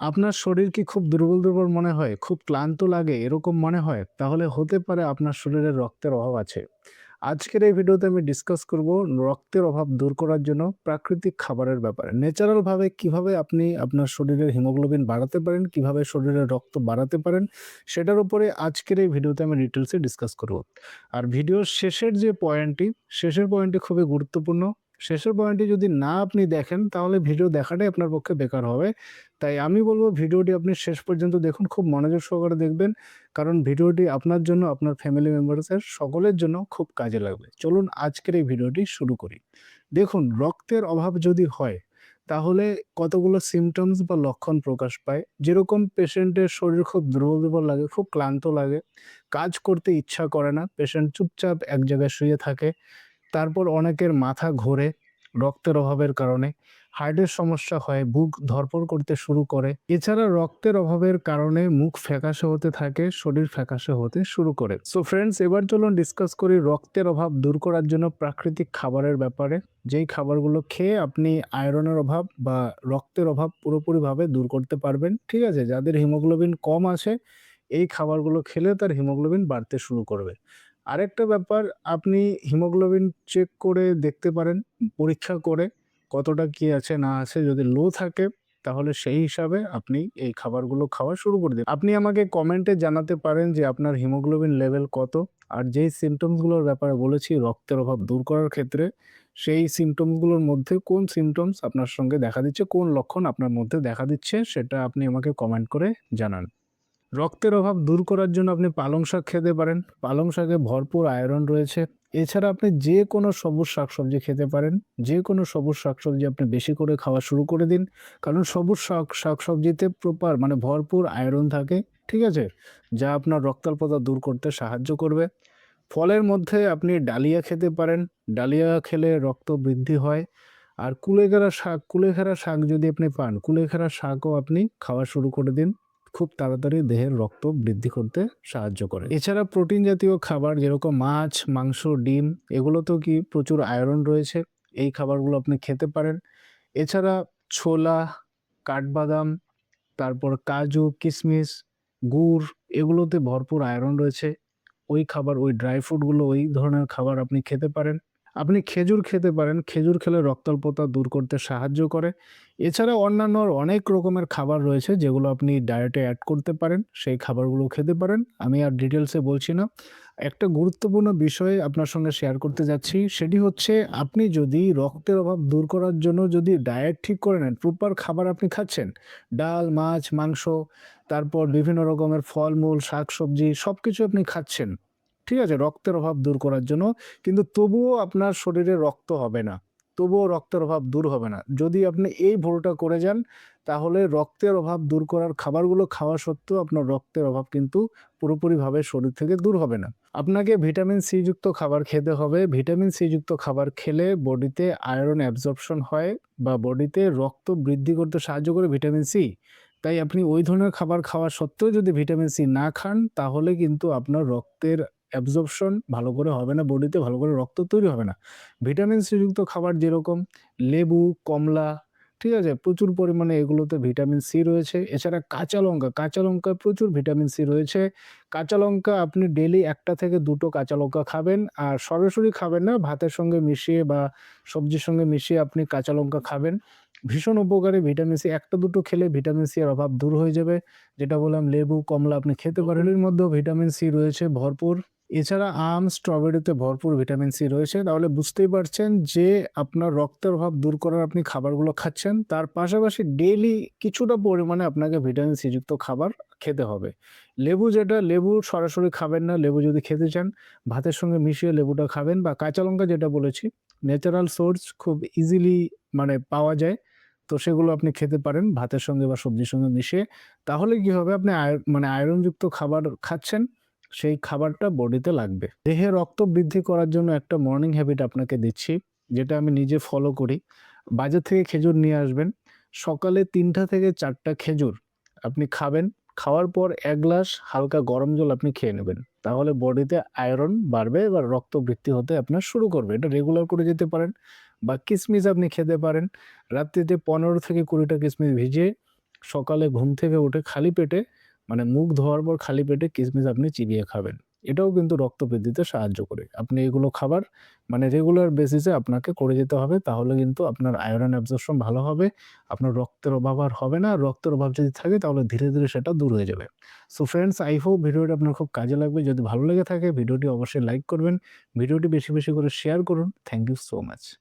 আপনার শরীর কি খুব দুর্বল মনে হয়? খুব ক্লান্ত লাগে এরকম মনে হয়? তাহলে হতে পারে আপনার শরীরে রক্তের অভাব আছে। আজকের এই ভিডিওতে আমি ডিসকাস করব রক্তের অভাব দূর করার জন্য প্রাকৃতিক খাবারের ব্যাপারে। ন্যাচারাল ভাবে কিভাবে আপনি আপনার শরীরের হিমোগ্লোবিন বাড়াতে পারেন, কিভাবে শরীরের রক্ত বাড়াতে পারেন, সেটার উপরে আজকের এই ভিডিওতে আমি ডিটেইলসে ডিসকাস করব। আর ভিডিওর শেষের পয়েন্টটি খুবই গুরুত্বপূর্ণ। শেষের পয়েন্টটি যদি না আপনি দেখেন তাহলে ভিডিও দেখাটাই আপনার পক্ষে বেকার হবে। তাই আমি বলব ভিডিওটি আপনি শেষ পর্যন্ত দেখুন, খুব মনোযোগ সহকারে দেখবেন। কারণ ভিডিওটি আপনার জন্য, আপনার ফ্যামিলি মেম্বারসের সকলের জন্য খুব কাজে লাগবে। চলুন আজকের এই ভিডিওটি শুরু করি। দেখুন, রক্তের অভাব যদি হয় তাহলে কতগুলো সিম্পটমস বা লক্ষণ প্রকাশ পায়। যেরকম পেশেন্টের শরীর খুব দুর্বল লাগে, খুব ক্লান্ত লাগে, কাজ করতে ইচ্ছা করে না, পেশেন্ট চুপচাপ এক জায়গায় শুয়ে থাকে। তারপর অনেকের মাথা ঘোরে রক্তের অভাবের কারণে, হার্টের সমস্যা হয়, বুক ধড়ফড় করতে শুরু করে। এছাড়া রক্তের অভাবের কারণে মুখ ফ্যাকাশে হতে থাকে, শরীর ফ্যাকাশে হতে শুরু করে। সো ফ্রেন্ডস, এবার চলুন ডিসকাস করি রক্তের অভাব দূর করার জন্য প্রাকৃতিক খাবারের ব্যাপারে। যেই খাবারগুলো খেয়ে আপনি আয়রনের অভাব বা রক্তের অভাব পুরোপুরিভাবে দূর করতে পারবেন। ঠিক আছে? যাদের হিমোগ্লোবিন কম আছে, এই খাবারগুলো খেলে তার হিমোগ্লোবিন বাড়তে শুরু করবে। আরেকটা ব্যাপার, আপনি হিমোগ্লোবিন চেক করে দেখতে পারেন, পরীক্ষা করে কতটা কি আছে না আছে। যদি লো থাকে তাহলে সেই হিসাবে আপনি এই খাবারগুলো খাওয়া শুরু করে দিন। আপনি আমাকে কমেন্টে জানাতে পারেন যে আপনার হিমোগ্লোবিন লেভেল কত? আর যেই সিম্পটমস গুলোর ব্যাপারে বলেছি রক্তের অভাব দূর করার ক্ষেত্রে, সেই সিম্পটমস গুলোর মধ্যে কোন সিম্পটমস আপনার সঙ্গে দেখা দিচ্ছে, কোন লক্ষণ আপনার মধ্যে দেখা দিচ্ছে সেটা আপনি আমাকে কমেন্ট করে জানান। রক্তের অভাব দূর করার জন্য আপনি পালং শাক খেতে পারেন। পালং শাকে ভরপুর আয়রন রয়েছে। এছাড়া আপনি যেকোনো সবুজ শাকসবজি খেতে পারেন। যেকোনো সবুজ শাকসবজি আপনি বেশি করে খাওয়া শুরু করে দিন। কারণ সবুজ শাকসবজিতে প্রপার মানে ভরপুর আয়রন থাকে। ঠিক আছে? যা আপনার রক্তাল্পতা দূর করতে সাহায্য করবে। ফলের মধ্যে আপনি ডালিয়া খেতে পারেন। ডালিয়া খেলে রক্ত বৃদ্ধি হয়। আর কুলেখাড়া শাক যদি আপনি পান, কুলেখাড়া শাকও আপনি খাওয়া শুরু করে দিন। খুব তাড়াতাড়ি দেহের রক্ত বৃদ্ধি করতে সাহায্য করে। এছাড়া প্রোটিন জাতীয় খাবার যেরকম মাছ, মাংস, ডিম, এগুলোতেও কি প্রচুর আয়রন রয়েছে। এই খাবারগুলো আপনি খেতে পারেন। এছাড়া ছোলা, কাঠবাদাম, তারপর কাজু, কিশমিশ, গুড়, এগুলোতে ভরপুর আয়রন রয়েছে। ওই ড্রাই ফ্রুট গুলো, ওই ধরনের খাবার আপনি খেতে পারেন। আপনি খেজুর খেতে পারেন। খেজুর খেলে রক্তাল্পতা দূর করতে সাহায্য করে। এছাড়া অন্যান্য অনেক রকমের খাবার রয়েছে যেগুলো আপনি ডায়েটে এড করতে পারেন। সেই খাবারগুলো খেতে পারেন। আমি আর ডিটেইলসে বলছি না। একটা গুরুত্বপূর্ণ বিষয় আপনার সঙ্গে শেয়ার করতে যাচ্ছি। সেটি হচ্ছে, আপনি যদি রক্তের অভাব দূর করার জন্য যদি ডায়েট ঠিক করে নেন, প্রপার খাবার আপনি খাচ্ছেন, ডাল, মাছ, মাংস, তারপর বিভিন্ন রকমের ফলমূল, শাকসবজি সবকিছু আপনি খাচ্ছেন। ঠিক আছে? রক্তের অভাব দূর করার জন্য। কিন্তু তবুও আপনার শরীরে রক্ত হবে না। তবুও রক্তের অভাব দূর হবে না। যদি আপনি এই ভুলটা করে যান, তাহলে রক্তের অভাব দূর করার খাবারগুলো খাওয়া সত্ত্বেও আপনার রক্তের অভাব কিন্তু পুরোপুরিভাবে শরীর থেকে দূর হবে না। আপনাকে ভিটামিন সি যুক্ত খাবার খেতে হবে। ভিটামিন সি যুক্ত খাবার খেলে বডিতে আয়রন অ্যাবজর্পশন হয় বা বডিতে রক্ত বৃদ্ধি করতে সাহায্য করে ভিটামিন সি। তাই আপনি ওই ধরনের খাবার খাওয়া সত্ত্বেও যদি ভিটামিন সি না খান, তাহলে কিন্তু আপনার রক্তের অ্যাবজর্পশন ভালো করে হবে না, বডিতে ভালো করে রক্ত তৈরি হবে না। ভিটামিন সি যুক্ত খাবার যেরকম লেবু, কমলা, ঠিক আছে? প্রচুর পরিমাণে এগুলোতে ভিটামিন সি রয়েছে। এছাড়া কাঁচা লঙ্কায় প্রচুর ভিটামিন সি রয়েছে। কাঁচা লঙ্কা আপনি ডেইলি ১ টা থেকে ২ টো কাঁচা লঙ্কা খাবেন। আর সরাসরি খাবেন না, ভাতের সঙ্গে মিশিয়ে বা সবজির সঙ্গে মিশিয়ে আপনি কাঁচা লঙ্কা খাবেন। ভীষণ উপকারী ভিটামিন সি। ১ টা ২ টো খেলে ভিটামিন সি এর অভাব দূর হয়ে যাবে। যেটা বললাম, লেবু, কমলা আপনি খেতে পারেন। এর মধ্যেও ভিটামিন সি রয়েছে ভরপুর। এছাড়া আম, স্ট্রবেরিতে ভরপুর ভিটামিন সি রয়েছে। তাহলে বুঝতেই পারছেন যে আপনার রক্তের অভাব দূর করার আপনি খাবারগুলো খাচ্ছেন। তার পাশাপাশি ডেইলি কিছুটা পরিমাণে আপনাকে ভিটামিন সি যুক্ত খাবার খেতে হবে। লেবু সরাসরি খাবেন না। লেবু যদি খেতে চান, ভাতের সঙ্গে মিশিয়ে লেবুটা খাবেন, বা কাঁচা লঙ্কা যেটা বলেছি, ন্যাচারাল সোর্স খুব ইজিলি মানে পাওয়া যায়। তো সেগুলো আপনি খেতে পারেন ভাতের সঙ্গে বা সবজির সঙ্গে মিশিয়ে। তাহলে কি হবে, আপনি মানে আয়রনযুক্ত খাবার খাচ্ছেন, সেই খাবারটা বডিতে লাগবে। দেহে রক্ত বৃদ্ধি করার জন্য একটা মর্নিং হ্যাবিট আপনাকে দিচ্ছি, যেটা আমি নিজে ফলো করি। বাজার থেকে খেজুর নিয়ে আসবেন। সকালে ৩ টা থেকে ৪ টা খেজুর আপনি খাবেন। খাওয়ার পর ১ গ্লাস হালকা গরম জল আপনি খেয়ে নেবেন। তাহলে বডিতে আয়রন বাড়বে বা রক্ত বৃদ্ধি হতে আপনার শুরু করবে। এটা রেগুলার করে যেতে পারেন। বা কিশমিশ আপনি খেতে পারেন। রাত্রিতে ১৫ থেকে ২০ টা কিশমিশ ভিজিয়ে সকালে ঘুম থেকে উঠে খালি পেটে মানে মুখ ধোয়ার পর খালি পেটে কিশমিশ আপনি চিবিয়ে খাবেন। এটাও কিন্তু রক্ত বৃদ্ধিতে সাহায্য করে। আপনি এগুলো খাবার মানে রেগুলার বেসিসে আপনাকে করে যেতে হবে। তাহলে কিন্তু আপনার আয়রন অ্যাবজর্পশন ভালো হবে। আপনার রক্তের অভাব আর হবে না। রক্তের অভাব যদি থাকে তাহলে ধীরে, ধীরে সেটা দূর হয়ে যাবে। সো ফ্রেন্ডস, আই হোপ ভিডিওটা আপনার খুব কাজে লাগবে। যদি ভালো লেগে থাকে ভিডিওটি অবশ্যই লাইক করবেন। ভিডিওটি বেশি, বেশি করে শেয়ার করুন। Thank you so much.